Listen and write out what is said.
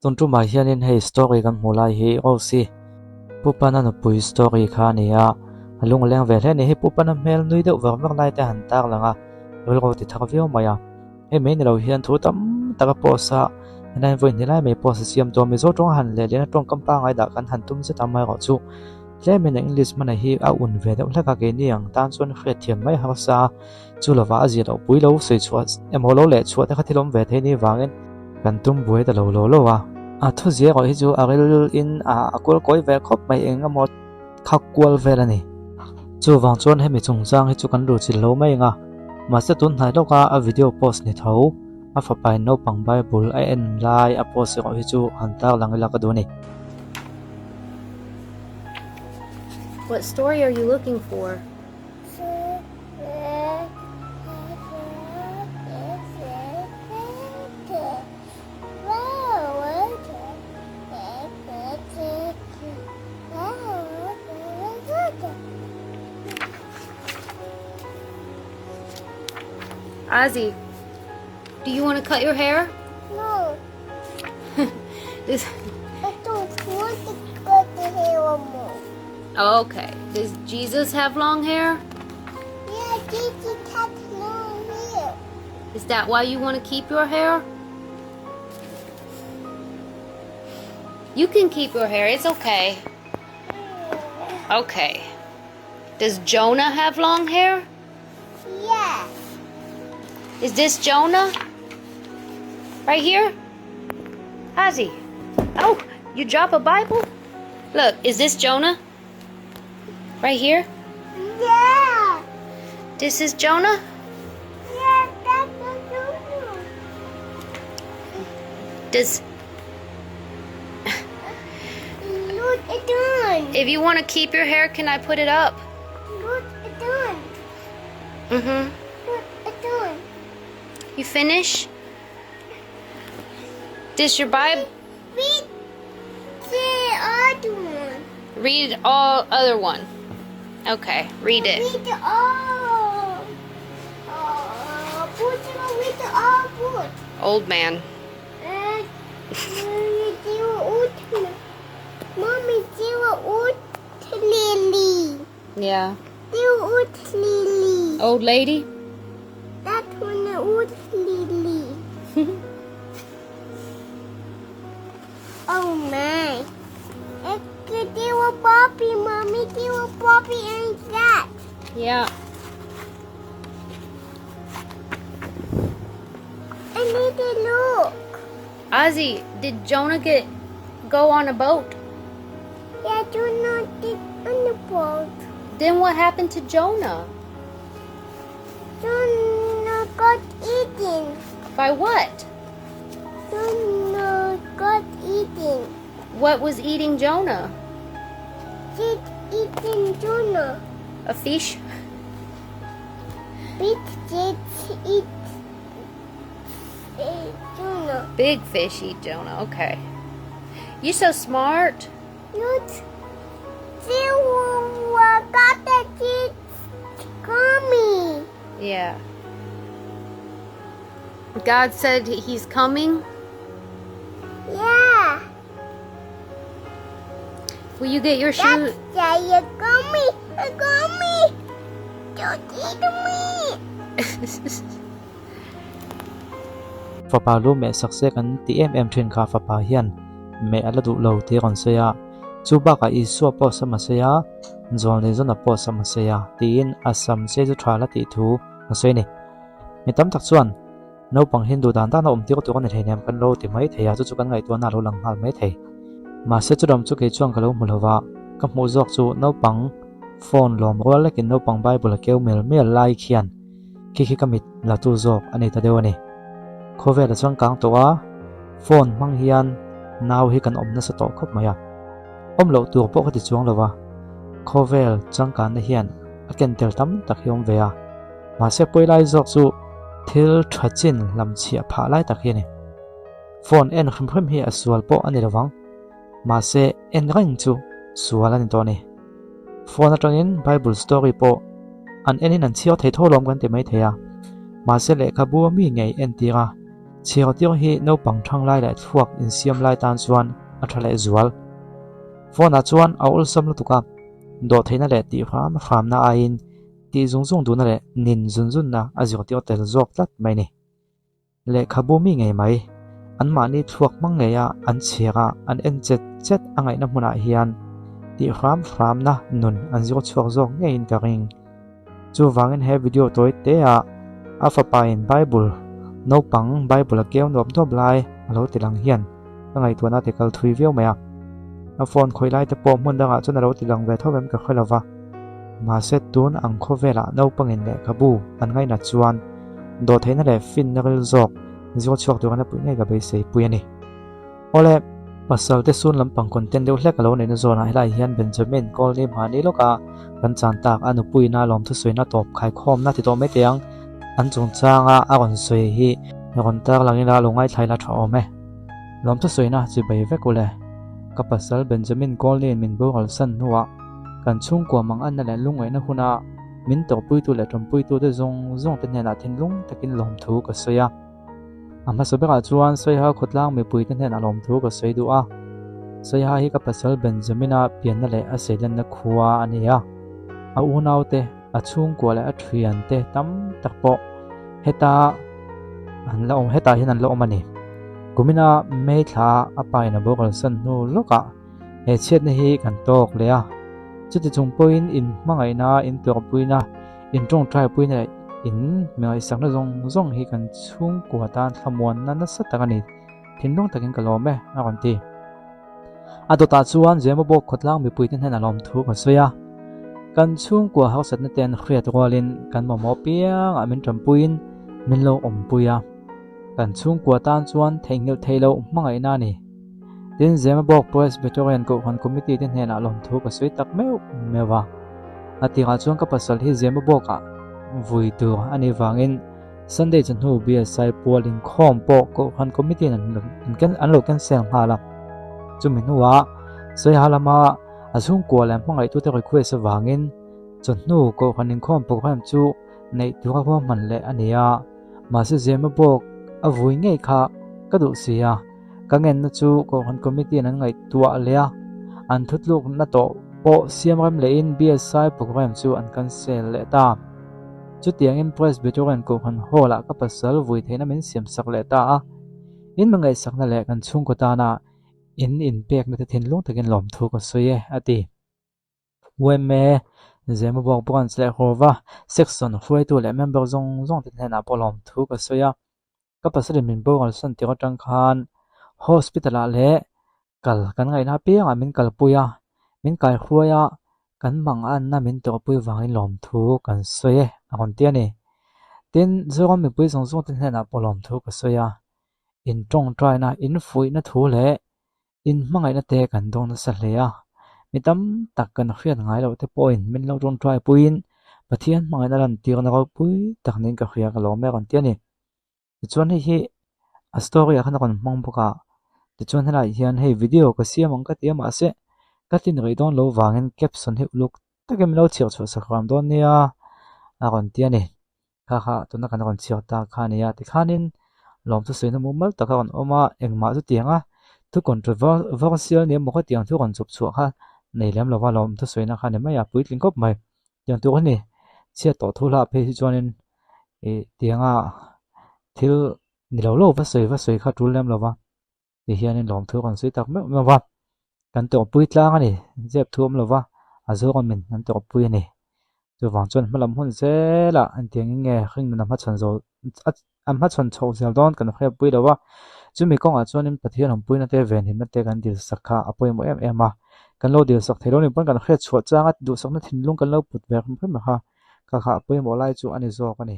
tuntu ma hianin hei story kan mulai hi si pupana no pui story kha nia alung leng ve hle ni hi pupana mel nui deuh vak vak lai te han tak langa lol ti thak veo maya he me ni lo hian thu tam taka posa nan voi ni lai me posa siam to mi zo tong han le le tong kam pa ngai da kan han tum se tamai ro chu le me na english mana hi a un ve deuh hlaka ke ni ang tan chon khre thiam mai ha sa chu lova azia lo pui lo sei chuat emolo le chuat kha thilom ve the ni wangin kan tum buai da lo lo wa a thu zia ro hi chu aril in a akul koi ve khop mai eng amot khak kwal ve la ni chu wang chon he mi chung chang hi chu kan ru chil lo mai nga ma se tun hnai lo ka a video post ni tho a fa pai no pang bible a en lai a post ro hi chu han tak lang la ka do ni. What story are you looking for? Ozzy, do you want to cut your hair? No. This... I don't want to cut the hair anymore. Oh, okay. Does Jesus have long hair? Yeah, Jesus has long hair. Is that why you want to keep your hair? You can keep your hair. It's okay. Okay. Does Jonah have long hair? Yeah. Is this Jonah? Right here? Ozzy. Oh, you drop a Bible? Look, is this Jonah? Right here? Yeah. This is Jonah? Yeah, that's the Jonah. Does... Look, it's done. If you want to keep your hair, can I put it up? Look, it's done. Mm-hmm. Look, it's done. You finish? This your Bible? Read the other one. Read all other one. Okay, read it. Read the all. Put it with the all put. Old man. Mommy, do a lily. Yeah. Do lily. Old lady? That one old lily. Oh my. I could do a Bobby, Mommy. Do a Bobby and that. Yeah. I need to look. Ozzy, did Jonah go on a boat? Yeah, do not get on the boat. Then what happened to Jonah? Jonah got eaten. By what? Jonah got eaten. What was eating Jonah? Did eating Jonah. A fish? Big did eat Jonah. Big fish eat Jonah. Okay. You so smart. Look, got the kids coming. Yeah. God said he's coming. Yeah. Will you get your shoes? That's you coming. Coming. Don't eat me. Fa pa lu me sakse kan ti em thin kha fa pa hian me ala du lo te kon se ya chu ba ka isu po sama se ya zon le zon po sama se ya tin asam se ju thala ti thu ma se ni mi tam tak chuan no pang hindu dan ta na ti ko tu kon thei nem kan lo ti mai theya chu kan ngai to na lo lang hal mai thei ma se chu dom chu ke chuang ka lo mulova ka mu jok chu no pang phone lom rol lekin no pang bible keu mel lai khian ki kamit la tu jok ani ta dewani khove la chang kang towa phone mang hian naw hi kan omna sa to khop maya lo tur po ka ti chuang lova khovel chang kan na hian a ken tel tam tak hiom ve a ma se poilai jok chu thil thachin lam chia pha lai tak hi ni phone en khim hi aswal po ani lawang ma se en rang chu sual ani to ni phone atangin bible story po an enin an chio thei tholom kan te mai theya ma se le khabu mi ngei en tira chiao tiang hi no pang thang lai le thuak in siam lai tan chuan a thale zual phone a chuan a ul sam lu tuka do theina le ti fam na a in ti zung du na le nin zun na a zio ti hotel zok tlat mai ni le khabu mi ngai mai an ma ni thuak mang nge ya an chianga an en chet angai na hmuna hian ti fram na nun an zio chuak zok nge in ka ring chu wangin he video toy te a fapa in bible no pang bible a keu nom top lai alo tilang hian ngai tuana te kal thui veu maya a phone khoi lai te pom mun danga chun alo tilang ve thawem ka kholawa ma se tun ang kho vela no pangin le khabu an ngai na chuan do theina le fin na ril zok zio chuak tu kana pu ngai ga be sei pu ani ole pasal te sun lampang content deuh hlek alo nei na zona helai hian benjamin kol ni mani loka kan chan tak anu puina lom thu soina top khai khom na ti to me tiang an chung changa a ron soi hi ron tak langila lungai thaila tha ome lom thu soina chi bai ve kule ka pasal benjamin kol ni min bo hal san nuwa kan chung ko mang an na le lungai na huna min to pui tu le tom pui tu de zong te na thin lung takin lom thu ka soya ama sobeka chuan soiha khotlang mi pui te na lom thu ka soi du a soiha hi ka pasal benjamina pian na le a seilan na khuwa ania a unaute a chung ko le a thian te tam tak po heta hian an lo mani kumina mei tha apa ina bokal san nu loka he chet na hi kan tok le a chuti chung point in mangai na in tok puina in tong trai puina in mai sak na zong hi kan chung ko tan thamon na sa takani thinlong takin kalome a kan ti adota chuan zema bok khotlang mi pui ten hena lom thu ka soya kan chung ko hausat na ten khriat rolin kan mo piang amin trampuin min lo om puya kan chung ko tan chuan thengil thailo mangai na ni tin zema bok presbyterian ko han committee ten hena lom thu ka soi tak mewa ati ga chuan ka pasal hi zema boka vui tu ani wangin sunday chan hu bia sai polin khom po ko han committee an lo kan sel hala chumin huwa soi halama asung ko lam pangai tu te request wangin chan hu ko hanin khom po kham chu nei tu ka man le ania ma se zema bok a vui ngei kha ka du sia ka ngen na chu ko han committee an ngai tua lea an thutluk na to po siam ram le in bsi program chu an cancel le ta chu tiang in presbyterian ko han hola ka pasal vui theina min siam sak le ta a in mangai sakna le kan chung ko ta na in pek na thin long takin lom thu ko soye ati weme zema bok bran sle hova section huai tu le member zong tin hena polom thu ko soya ka pasal min bo al san ti ko tang khan hospital a le kal kan ngai na pe nga min kal puya min kai khuaya kan mang an na min to pui wangin lom thu kan soye akon tia ni tin zong mi pui zong tin hena polom thu ko soya in tong try na in fui na thu le in mangai na te kan dong na sa le a mi tam tak kan hriat ngai lo te point min lo tong try puin pathian mangai na ran tir na ko pui tak nin ka khria ka lo me kan tia ni chuan hi a story a khana kon mang boka ti chuan hela hian hei video ka siamang ka tiam ase ka tin rei don lo wangin caption hi uluk takem lo chiao chu sakram don nia a kon tia ni kha tuna kan kon chiao ta kha nia ti khanin lom chu soina mu mal taka kon oma engma chu tianga tu controversial ni mo ka tiang thu kon chup chu kha nei lem lova lom chu soina kha ne ma ya puitling kop mai yang tu ni chia to thu la phe chuanin e tianga thil ni lo va soi kha tul lem lova ti hianin lom thu kon soi tak me wa kan to pui tlang ani jep thuam lova azo kon min kan to pui ani chu wang chuan malam hun zela an tiang nge khing na ma chan zo am ha chon chho zel don kan khre pui lova chu mi kong a chuanin pathian hom pui na te ven hin na te kan dil sakha apoi mo em a kan lo dil sak thelo ni pon kan khre chhuat changa du sak na thin lung kan lo put ve khum phim kha apoi mo lai chu ani zo ka ni